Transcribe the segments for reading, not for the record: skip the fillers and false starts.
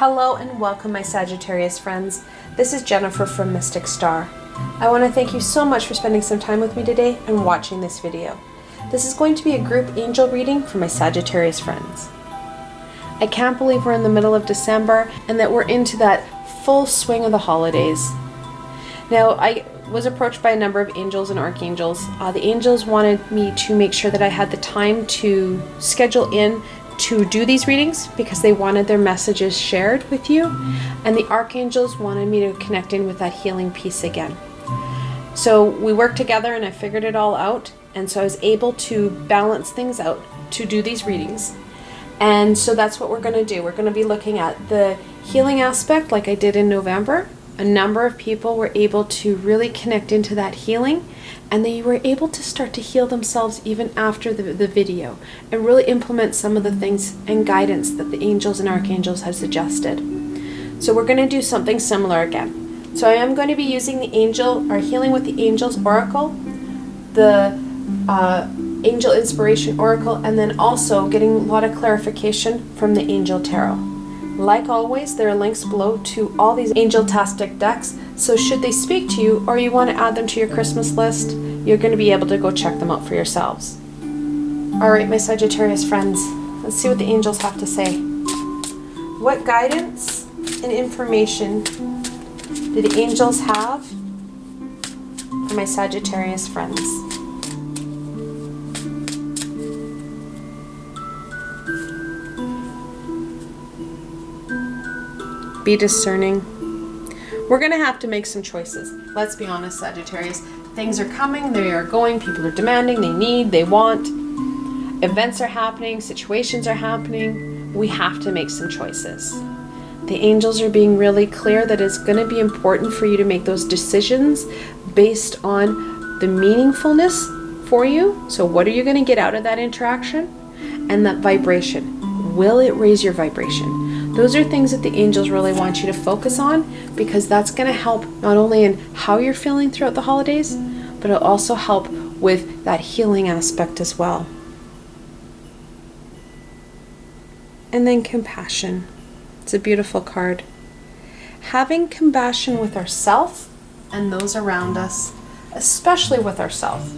Hello and welcome, my Sagittarius friends. This is Jennifer from Mystic Star. I want to thank you so much for spending some time with me today and watching this video. This is going to be a group angel reading for my Sagittarius friends. I can't believe we're in the middle of December and that we're into that full swing of the holidays. Now, I was approached by a number of angels and archangels. The angels wanted me to make sure that I had the time to schedule in to do these readings because they wanted their messages shared with you, and the archangels wanted me to connect in with that healing piece again. So we worked together and I figured it all out, and so I was able to balance things out to do these readings. And so that's what we're going to do. We're going to be looking at the healing aspect like I did in November. A number of people were able to really connect into that healing, and they were able to start to heal themselves even after the video and really implement some of the things and guidance that the angels and archangels have suggested. So we're going to do something similar again. So I am going to be using the angel or Healing with the Angels Oracle, the Angel Inspiration Oracle, and then also getting a lot of clarification from the Angel Tarot. Like always, there are links below to all these angel-tastic decks, so should they speak to you or you want to add them to your Christmas list, you're going to be able to go check them out for yourselves. Alright, my Sagittarius friends, let's see what the angels have to say. What guidance and information do the angels have for my Sagittarius friends? Be discerning. We're going to have to make some choices. Let's be honest, Sagittarius. Things are coming, they are going, people are demanding, they need, they want. Events are happening, situations are happening. We have to make some choices. The angels are being really clear that it's going to be important for you to make those decisions based on the meaningfulness for you. So what are you going to get out of that interaction? And that vibration. Will it raise your vibration? Those are things that the angels really want you to focus on, because that's going to help not only in how you're feeling throughout the holidays, but it'll also help with that healing aspect as well. And then compassion. It's a beautiful card. Having compassion with ourselves and those around us, especially with ourselves.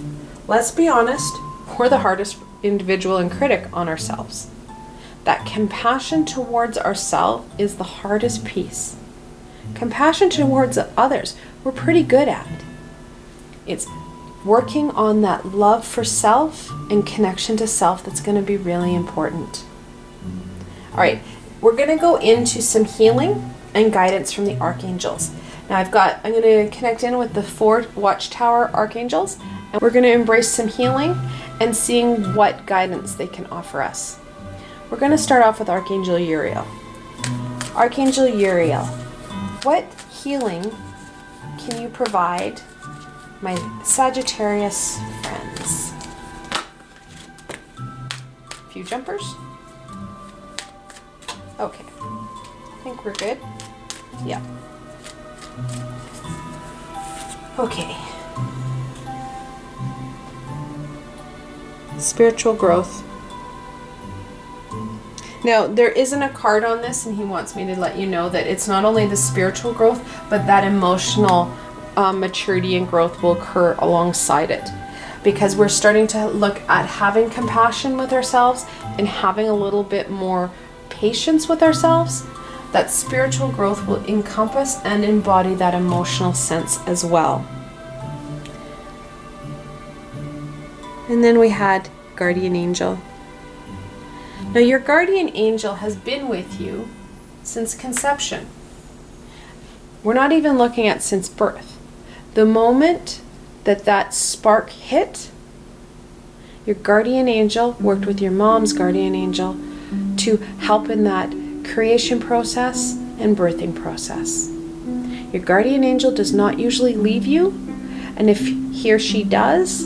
Let's be honest, we're the hardest individual and critic on ourselves. That compassion towards ourselves is the hardest piece. Compassion towards others, we're pretty good at. It's working on that love for self and connection to self that's going to be really important. All right, we're going to go into some healing and guidance from the archangels. Now I'm going to connect in with the 4 Watchtower archangels, and we're going to embrace some healing and seeing what guidance they can offer us. We're going to start off with Archangel Uriel. Archangel Uriel, what healing can you provide my Sagittarius friends? A few jumpers? Okay. I think we're good. Yeah. Okay. Spiritual growth. Now, there isn't a card on this, and he wants me to let you know that it's not only the spiritual growth, but that emotional maturity and growth will occur alongside it. Because we're starting to look at having compassion with ourselves and having a little bit more patience with ourselves. That spiritual growth will encompass and embody that emotional sense as well. And then we had Guardian Angel. Now, your guardian angel has been with you since conception. We're not even looking at since birth. The moment that spark hit, your guardian angel worked with your mom's guardian angel to help in that creation process and birthing process. Your guardian angel does not usually leave you, and if he or she does,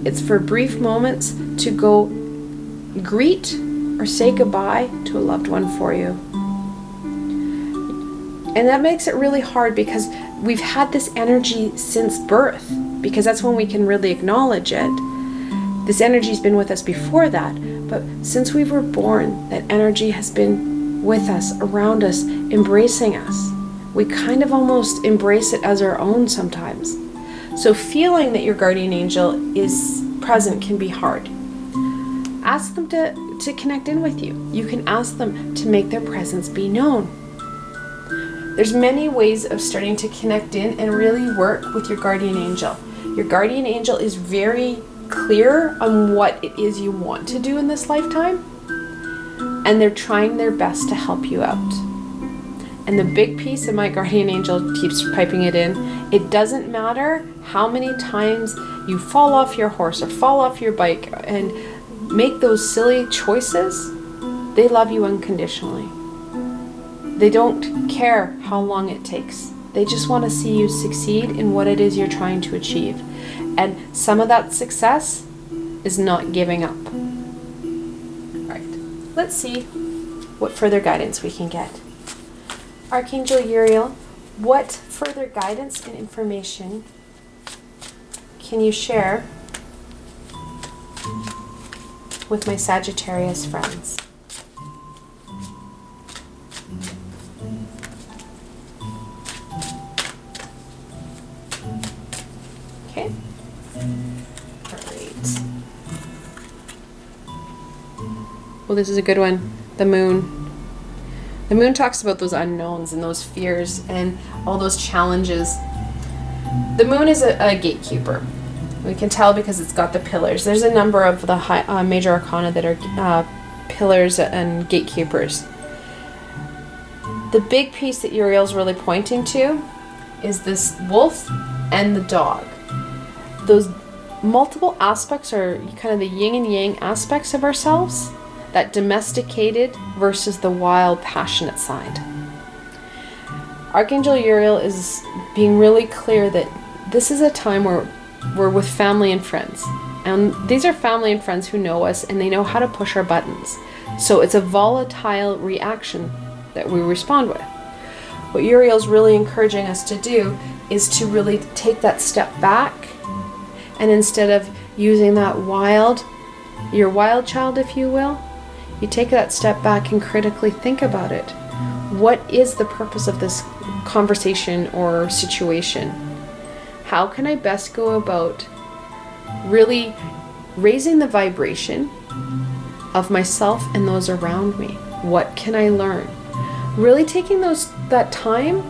it's for brief moments to go greet or say goodbye to a loved one for you. And that makes it really hard because we've had this energy since birth, because that's when we can really acknowledge it. This energy's been with us before that, but since we were born, that energy has been with us, around us, embracing us. We kind of almost embrace it as our own sometimes. So feeling that your guardian angel is present can be hard. Ask them to connect in with you. You can ask them to make their presence be known. There's many ways of starting to connect in and really work with your guardian angel. Your guardian angel is very clear on what it is you want to do in this lifetime, and they're trying their best to help you out. And the big piece, and my guardian angel keeps piping it in, it doesn't matter how many times you fall off your horse or fall off your bike and make those silly choices, they love you unconditionally. They don't care how long it takes. They just want to see you succeed in what it is you're trying to achieve. And some of that success is not giving up. All right, let's see what further guidance we can get. Archangel Uriel, what further guidance and information can you share with my Sagittarius friends? Okay. Great. Well, this is a good one. The moon. The moon talks about those unknowns and those fears and all those challenges. The moon is a gatekeeper. We can tell because it's got the pillars. There's a number of the major arcana that are pillars and gatekeepers. The big piece that Uriel's really pointing to is this wolf and the dog. Those multiple aspects are kind of the yin and yang aspects of ourselves. That domesticated versus the wild, passionate side. Archangel Uriel is being really clear that this is a time where we're with family and friends. And these are family and friends who know us and they know how to push our buttons. So it's a volatile reaction that we respond with. What Uriel's really encouraging us to do is to really take that step back, and instead of using that your wild child, if you will, you take that step back and critically think about it. What is the purpose of this conversation or situation? How can I best go about really raising the vibration of myself and those around me? What can I learn? Really taking that time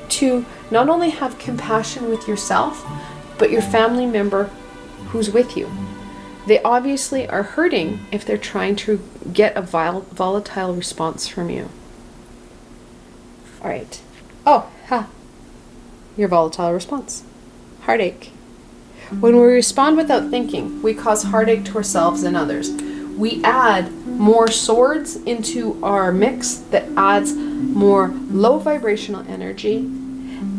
to not only have compassion with yourself, but your family member who's with you. They obviously are hurting if they're trying to get a volatile response from you. All right. Your volatile response. Heartache. When we respond without thinking, we cause heartache to ourselves and others. We add more swords into our mix that adds more low vibrational energy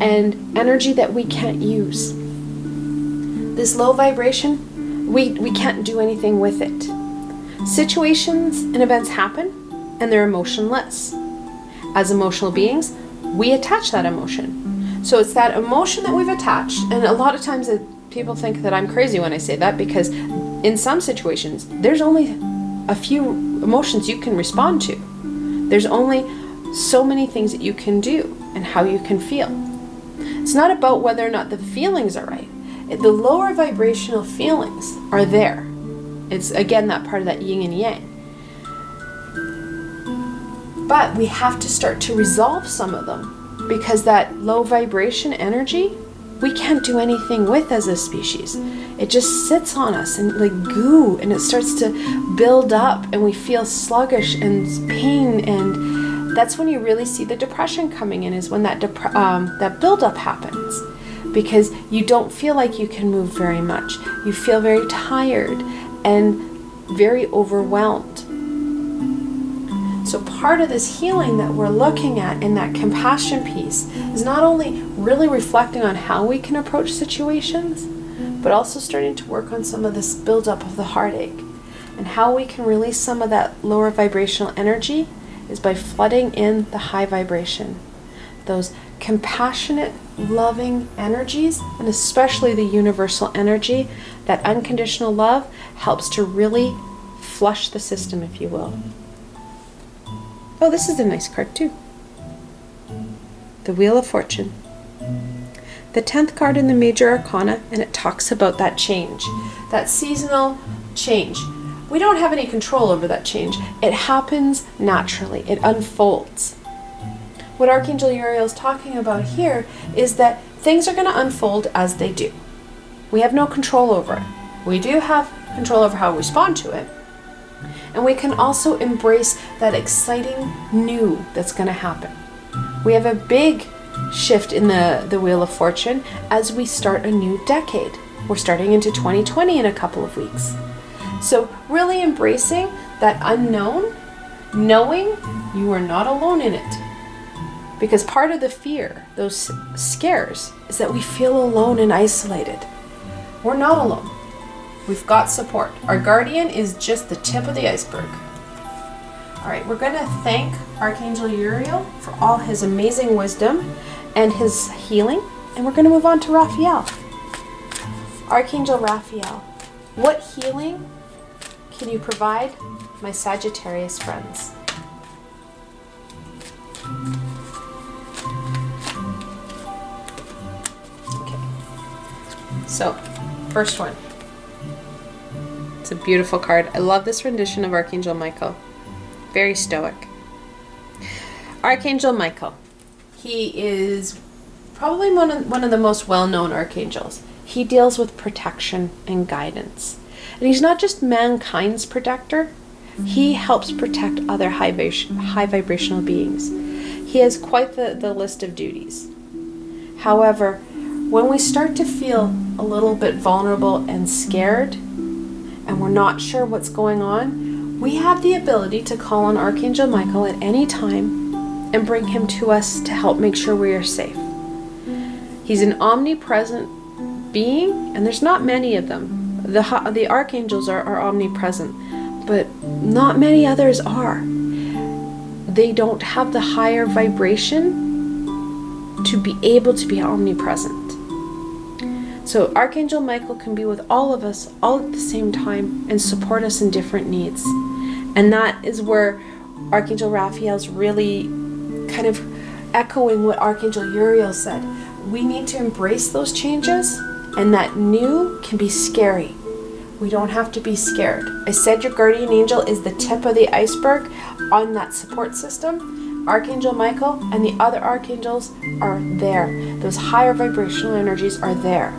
and energy that we can't use. This low vibration, we can't do anything with it. Situations and events happen and they're emotionless. As emotional beings, we attach that emotion. So it's that emotion that we've attached, and a lot of times people think that I'm crazy when I say that, because in some situations, there's only a few emotions you can respond to. There's only so many things that you can do and how you can feel. It's not about whether or not the feelings are right. The lower vibrational feelings are there. It's again that part of that yin and yang. But we have to start to resolve some of them, because that low vibration energy, we can't do anything with as a species. It just sits on us and like goo, and it starts to build up and we feel sluggish and pain, and that's when you really see the depression coming in, is when that buildup happens. Because you don't feel like you can move very much. You feel very tired and very overwhelmed. So part of this healing that we're looking at in that compassion piece is not only really reflecting on how we can approach situations, but also starting to work on some of this buildup of the heartache. And how we can release some of that lower vibrational energy is by flooding in the high vibration. Those compassionate, loving energies, and especially the universal energy, that unconditional love helps to really flush the system, if you will. Oh, this is a nice card too. The Wheel of Fortune. The 10th card in the Major Arcana, and it talks about that change, that seasonal change. We don't have any control over that change. It happens naturally. It unfolds. What Archangel Uriel is talking about here is that things are going to unfold as they do. We have no control over it. We do have control over how we respond to it. And we can also embrace that exciting new that's going to happen. We have a big shift in the Wheel of Fortune as we start a new decade. We're starting into 2020 in a couple of weeks. So really embracing that unknown, knowing you are not alone in it. Because part of the fear, those scares, is that we feel alone and isolated. We're not alone. We've got support. Our guardian is just the tip of the iceberg. All right, we're going to thank Archangel Uriel for all his amazing wisdom and his healing, and we're going to move on to Raphael. Archangel Raphael, what healing can you provide my Sagittarius friends? Okay, so first one. It's a beautiful card. I love this rendition of Archangel Michael. Very stoic. Archangel Michael. He is probably one of the most well-known archangels. He deals with protection and guidance. And he's not just mankind's protector. He helps protect other high vibrational beings. He has quite the list of duties. However, when we start to feel a little bit vulnerable and scared, and we're not sure what's going on, we have the ability to call on Archangel Michael at any time and bring him to us to help make sure we are safe. He's an omnipresent being, and there's not many of them. The archangels are omnipresent, but not many others are. They don't have the higher vibration to be able to be omnipresent. So Archangel Michael can be with all of us all at the same time and support us in different needs. And that is where Archangel Raphael's really kind of echoing what Archangel Uriel said. We need to embrace those changes, and that new can be scary. We don't have to be scared. I said your guardian angel is the tip of the iceberg on that support system. Archangel Michael and the other archangels are there. Those higher vibrational energies are there.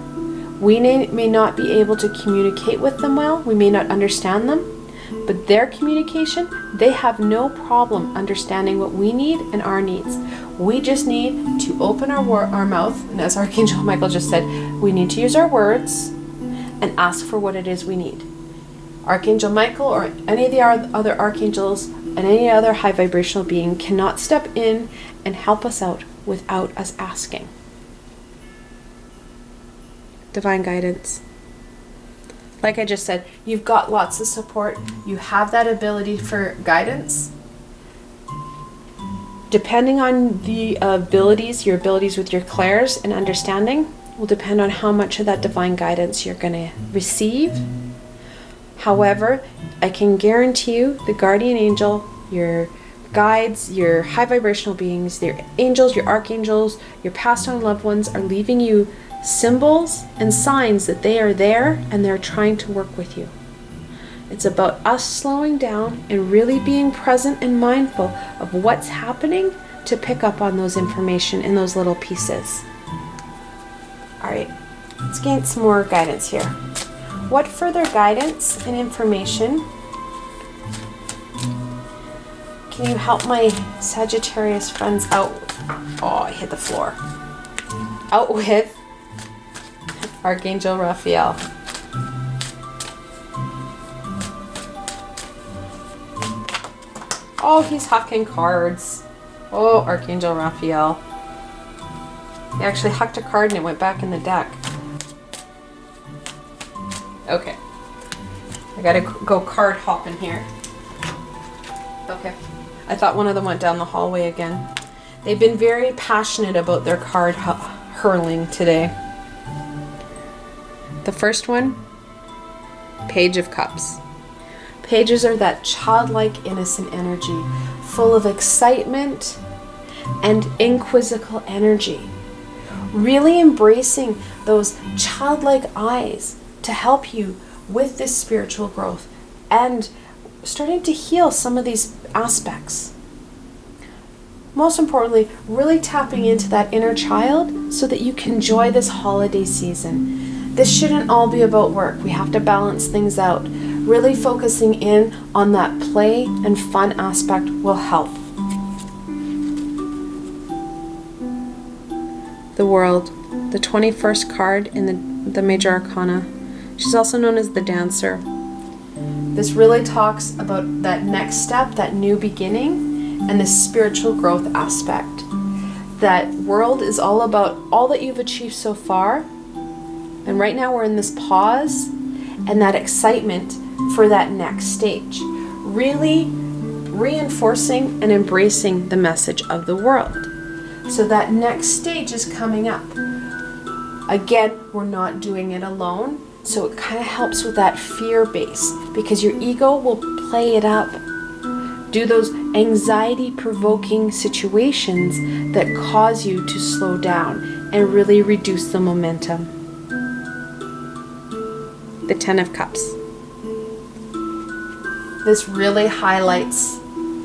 We may not be able to communicate with them well, we may not understand them, but their communication, they have no problem understanding what we need and our needs. We just need to open our mouth, and as Archangel Michael just said, we need to use our words and ask for what it is we need. Archangel Michael or any of the other archangels and any other high vibrational being cannot step in and help us out without us asking. Divine guidance. Like I just said, you've got lots of support. You have that ability for guidance. Depending on the abilities, your abilities with your clairs and understanding will depend on how much of that divine guidance you're going to receive. However, I can guarantee you the guardian angel, your guides, your high vibrational beings, your angels, your archangels, your passed on loved ones are leaving you symbols and signs that they are there and they're trying to work with you. It's about us slowing down and really being present and mindful of what's happening to pick up on those information in those little pieces. All right, let's gain some more guidance here. What further guidance and information can you help my Sagittarius friends out? Oh, I hit the floor. Out with Archangel Raphael. Oh, he's hucking cards. Oh, Archangel Raphael. He actually hucked a card and it went back in the deck. Okay. I gotta go card hopping here. Okay. I thought one of them went down the hallway again. They've been very passionate about their card hurling today. The first one, Page of Cups. Pages are that childlike, innocent energy, full of excitement and inquisical energy. Really embracing those childlike eyes to help you with this spiritual growth and starting to heal some of these aspects. Most importantly, really tapping into that inner child so that you can enjoy this holiday season. This shouldn't all be about work. We have to balance things out. Really focusing in on that play and fun aspect will help. The World, the 21st card in the Major Arcana. She's also known as the Dancer. This really talks about that next step, that new beginning, and the spiritual growth aspect. That World is all about all that you've achieved so far. And right now we're in this pause and that excitement for that next stage. Really reinforcing and embracing the message of the world. So that next stage is coming up. Again, we're not doing it alone. So it kind of helps with that fear base because your ego will play it up. Do those anxiety-provoking situations that cause you to slow down and really reduce the momentum. The Ten of Cups. This really highlights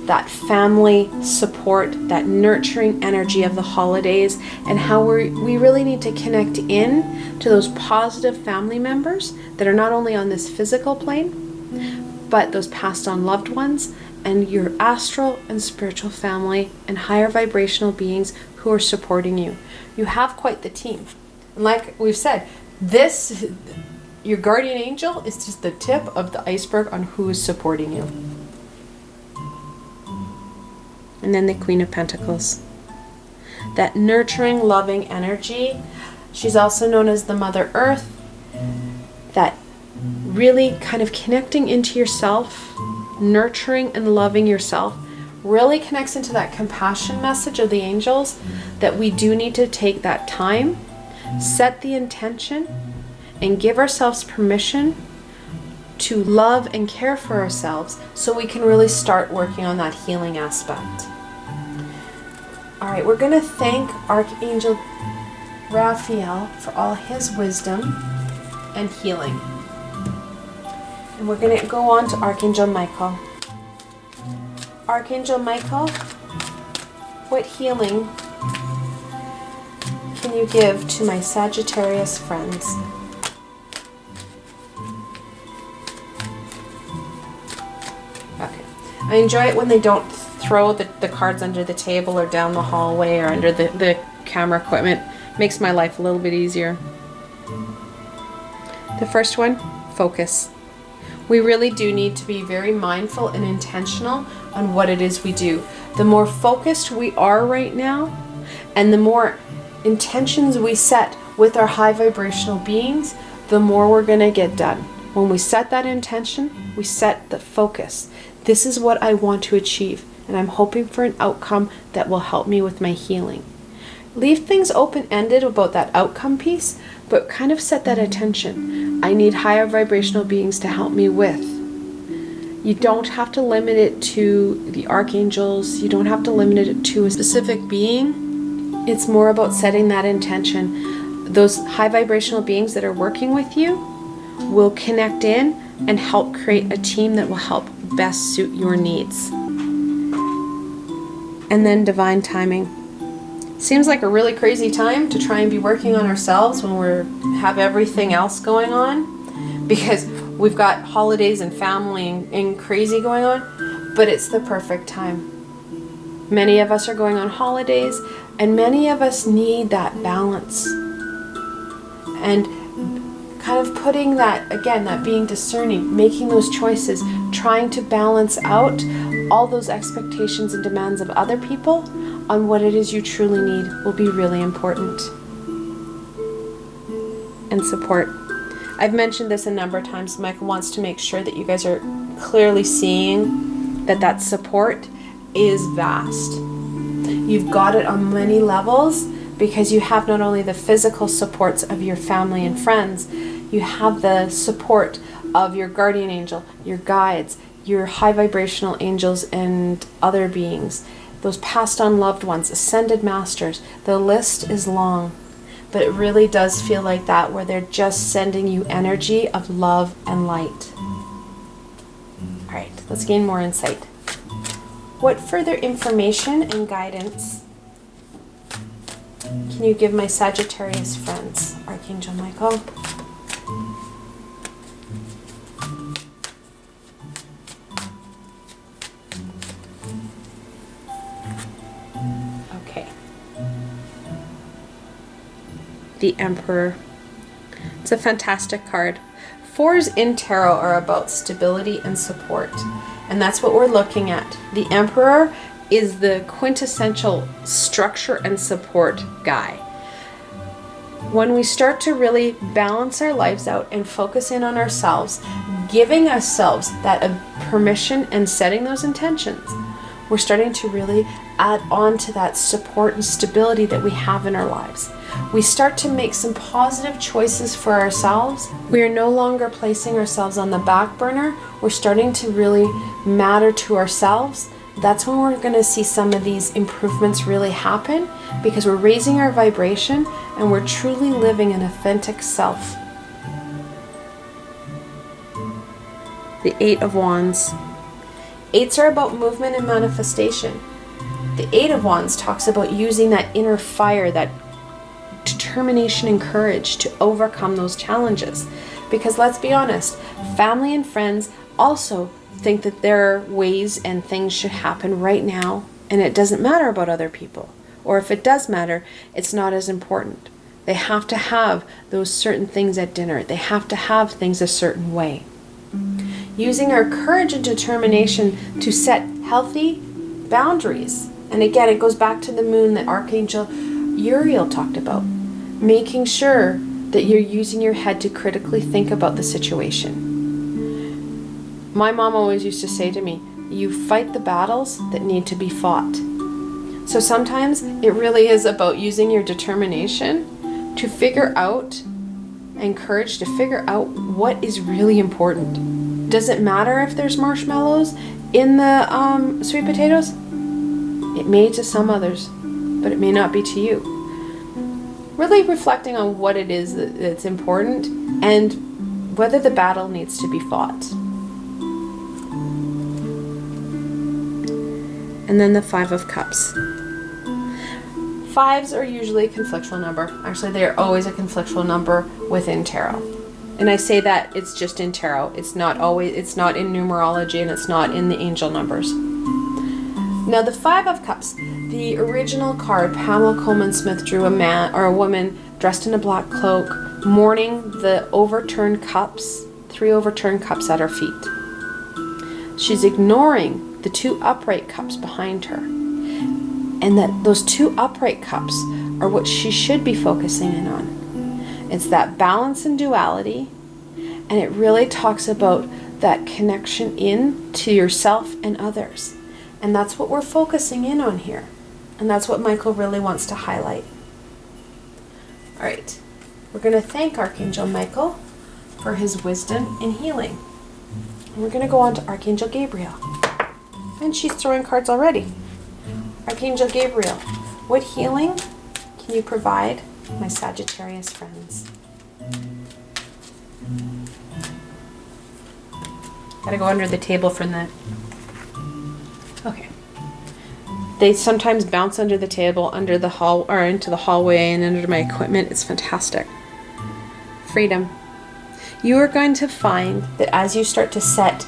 that family support, that nurturing energy of the holidays, and how we really need to connect in to those positive family members that are not only on this physical plane, but those passed on loved ones and your astral and spiritual family and higher vibrational beings who are supporting you. You have quite the team. And like we've said, your guardian angel is just the tip of the iceberg on who is supporting you. And then the Queen of Pentacles. That nurturing, loving energy. She's also known as the Mother Earth. That really kind of connecting into yourself, nurturing and loving yourself, really connects into that compassion message of the angels that we do need to take that time, set the intention, and give ourselves permission to love and care for ourselves so we can really start working on that healing aspect. All right, we're going to thank Archangel Raphael for all his wisdom and healing. And we're going to go on to Archangel Michael. Archangel Michael, what healing can you give to my Sagittarius friends? Okay. I enjoy it when they don't throw the cards under the table or down the hallway or under the camera equipment. Makes my life a little bit easier. The first one, focus. We really do need to be very mindful and intentional on what it is we do. The more focused we are right now, and the more intentions we set with our high vibrational beings, the more we're going to get done. When we set that intention, we set the focus. This is what I want to achieve, and I'm hoping for an outcome that will help me with my healing. Leave things open-ended about that outcome piece, but kind of set that intention. I need higher vibrational beings to help me with. You don't have to limit it to the archangels. You don't have to limit it to a specific being. It's more about setting that intention. Those high vibrational beings that are working with you will connect in and help create a team that will help best suit your needs. And then divine timing. Seems like a really crazy time to try and be working on ourselves when we have everything else going on, because we've got holidays and family and crazy going on, but it's the perfect time. Many of us are going on holidays, and many of us need that balance. And kind of putting that, again, that being discerning, making those choices, trying to balance out all those expectations and demands of other people on what it is you truly need will be really important. And support. I've mentioned this a number of times. Michael wants to make sure that you guys are clearly seeing that support is vast. You've got it on many levels because you have not only the physical supports of your family and friends, you have the support of your guardian angel, your guides, your high vibrational angels and other beings, those passed on loved ones, ascended masters. The list is long, but it really does feel like that, where they're just sending you energy of love and light. All right, let's gain more insight. What further information and guidance can you give my Sagittarius friends, Archangel Michael? Okay. The Emperor. It's a fantastic card. Fours in tarot are about stability and support, and that's what we're looking at. The Emperor is the quintessential structure and support guy. When we start to really balance our lives out and focus in on ourselves, giving ourselves that permission and setting those intentions, we're starting to really add on to that support and stability that we have in our lives. We start to make some positive choices for ourselves. We are no longer placing ourselves on the back burner. We're starting to really matter to ourselves. That's when we're going to see some of these improvements really happen, because we're raising our vibration and we're truly living an authentic self. The Eight of Wands. Eights are about movement and manifestation. The Eight of Wands talks about using that inner fire, that determination and courage to overcome those challenges. Because let's be honest, family and friends also think that their ways and things should happen right now, and it doesn't matter about other people. Or if it does matter, it's not as important. They have to have those certain things at dinner. They have to have things a certain way. Using our courage and determination to set healthy boundaries. And again, it goes back to the moon that Archangel Uriel talked about. Making sure that you're using your head to critically think about the situation. My mom always used to say to me, you fight the battles that need to be fought. So sometimes it really is about using your determination to figure out, and courage to figure out what is really important. Does it matter if there's marshmallows in the sweet potatoes? It may to some others, but it may not be to you. Really reflecting on what it is that's important and whether the battle needs to be fought. And then the Five of Cups. Fives are usually a conflictual number. Actually, they are always a conflictual number within tarot. And I say that it's just in tarot. It's not in numerology, and it's not in the angel numbers. Now, the Five of Cups, the original card, Pamela Coleman Smith drew a man or a woman dressed in a black cloak, mourning the overturned cups, 3 overturned cups at her feet. She's ignoring the 2 upright cups behind her. And that those 2 upright cups are what she should be focusing in on. It's that balance and duality, and it really talks about that connection in to yourself and others. And that's what we're focusing in on here. And that's what Michael really wants to highlight. All right, we're going to thank Archangel Michael for his wisdom and healing. And we're going to go on to Archangel Gabriel. And she's throwing cards already. Archangel Gabriel, what healing can you provide my Sagittarius friends? Gotta go under the table for the... Okay. They sometimes bounce under the table, under the hall, or into the hallway and under my equipment. It's fantastic. Freedom. You are going to find that as you start to set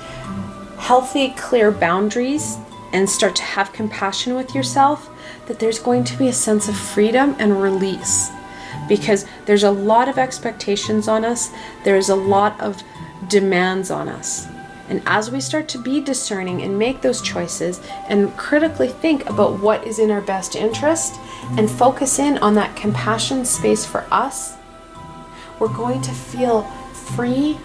healthy, clear boundaries and start to have compassion with yourself, that there's going to be a sense of freedom and release, because there's a lot of expectations on us. There's a lot of demands on us. And as we start to be discerning and make those choices and critically think about what is in our best interest and focus in on that compassion space for us, we're going to feel free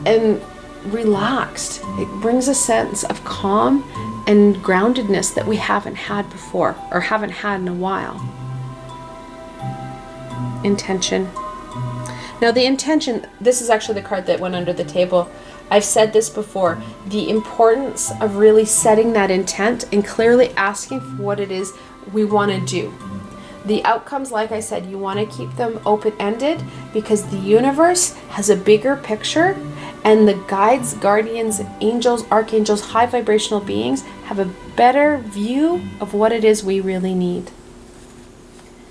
and relaxed. It brings a sense of calm and groundedness that we haven't had before, or haven't had in a while. Intention. Now the intention, this is actually the card that went under the table. I've said this before, the importance of really setting that intent and clearly asking for what it is we want to do. The outcomes, like I said, you want to keep them open-ended because the universe has a bigger picture, and the guides, guardians, angels, archangels, high vibrational beings have a better view of what it is we really need.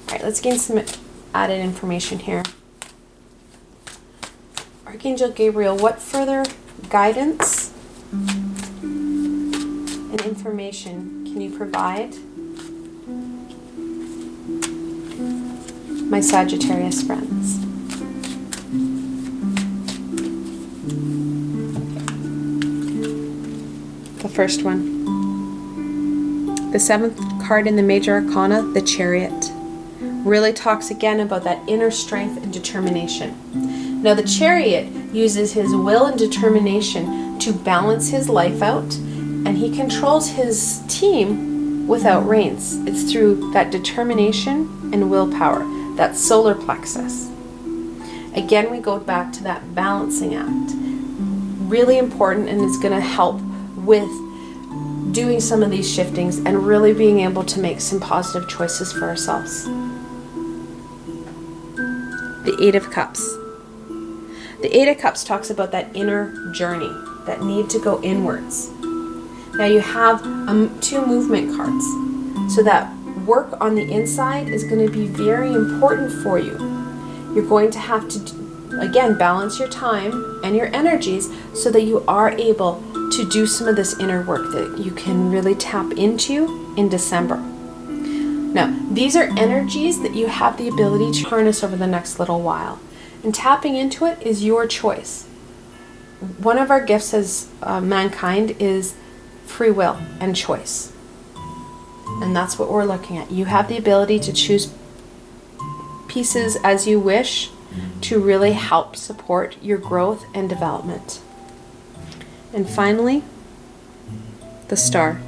All right, let's gain some added information here. Archangel Gabriel, what further guidance and information can you provide my Sagittarius friends? The first one. The 7th card in the Major Arcana, the Chariot. Really talks again about that inner strength and determination. Now the Chariot uses his will and determination to balance his life out, and he controls his team without reins. It's through that determination and willpower, that solar plexus. Again, we go back to that balancing act. Really important, and it's going to help with doing some of these shiftings and really being able to make some positive choices for ourselves. The 8 of Cups. The 8 of Cups talks about that inner journey, that need to go inwards. Now you have 2 movement cards. So that work on the inside is going to be very important for you. You're going to have to, again, balance your time and your energies so that you are able to do some of this inner work that you can really tap into in December. Now, these are energies that you have the ability to harness over the next little while. And tapping into it is your choice. One of our gifts as mankind is free will and choice. And that's what we're looking at. You have the ability to choose pieces as you wish to really help support your growth and development. And finally, the Star.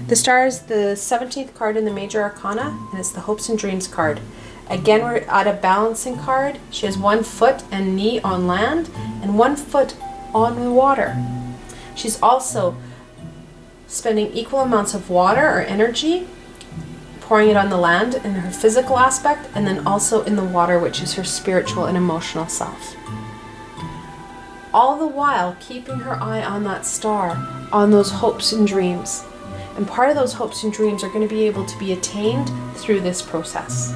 The Star is the 17th card in the Major Arcana, and it's the Hopes and Dreams card. Again, we're at a balancing card. She has 1 foot and knee on land and 1 foot on the water. She's also spending equal amounts of water or energy, pouring it on the land in her physical aspect, and then also in the water, which is her spiritual and emotional self. All the while keeping her eye on that star, on those hopes and dreams. And part of those hopes and dreams are going to be able to be attained through this process.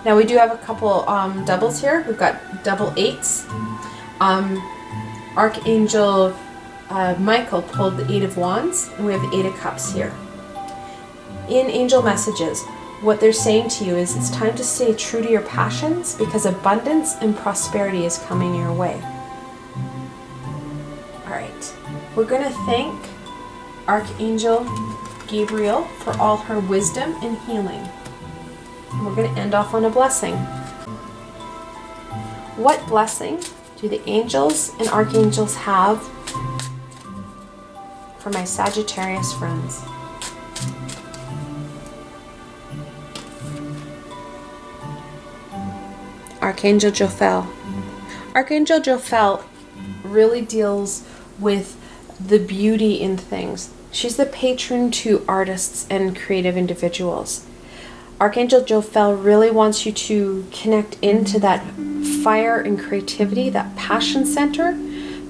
Now we do have a couple doubles here. We've got double 8s. Archangel Michael pulled the 8 of Wands, and we have the 8 of Cups here. In angel messages, what they're saying to you is it's time to stay true to your passions because abundance and prosperity is coming your way. All right, we're going to thank Archangel Gabriel for all her wisdom and healing. And we're going to end off on a blessing. What blessing do the angels and archangels have for my Sagittarius friends? Archangel Jophiel. Archangel Jophiel really deals with the beauty in things. She's the patron to artists and creative individuals. Archangel Jophiel really wants you to connect into that fire and creativity, that passion center,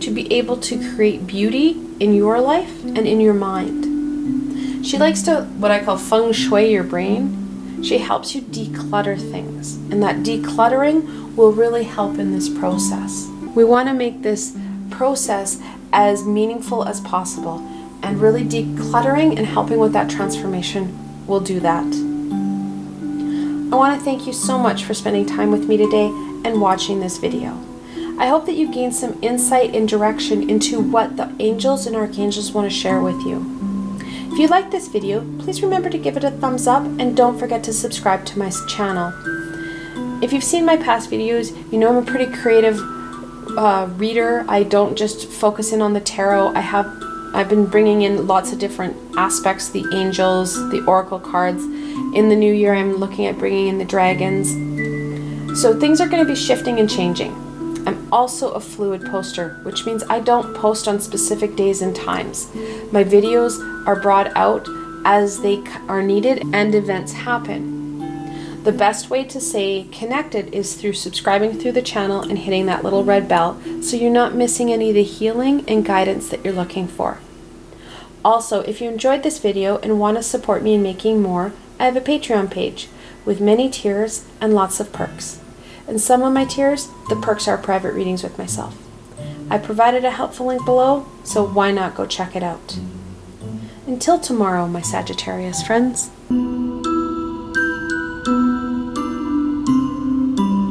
to be able to create beauty in your life and in your mind. She likes to, what I call, feng shui your brain. She helps you declutter things, and that decluttering will really help in this process. We want to make this process as meaningful as possible, and really decluttering and helping with that transformation will do that. I want to thank you so much for spending time with me today and watching this video. I hope that you gained some insight and direction into what the angels and archangels want to share with you. If you like this video, please remember to give it a thumbs up and don't forget to subscribe to my channel. If you've seen my past videos, you know I'm a pretty creative reader. I don't just focus in on the tarot. I've been bringing in lots of different aspects, the angels, the oracle cards. In the new year, I'm looking at bringing in the dragons. So things are going to be shifting and changing. I'm also a fluid poster, which means I don't post on specific days and times. My videos are brought out as they are needed and events happen. The best way to stay connected is through subscribing through the channel and hitting that little red bell so you're not missing any of the healing and guidance that you're looking for. Also, if you enjoyed this video and want to support me in making more, I have a Patreon page with many tiers and lots of perks. In some of my tiers, the perks are private readings with myself. I provided a helpful link below, so why not go check it out. Until tomorrow, my Sagittarius friends.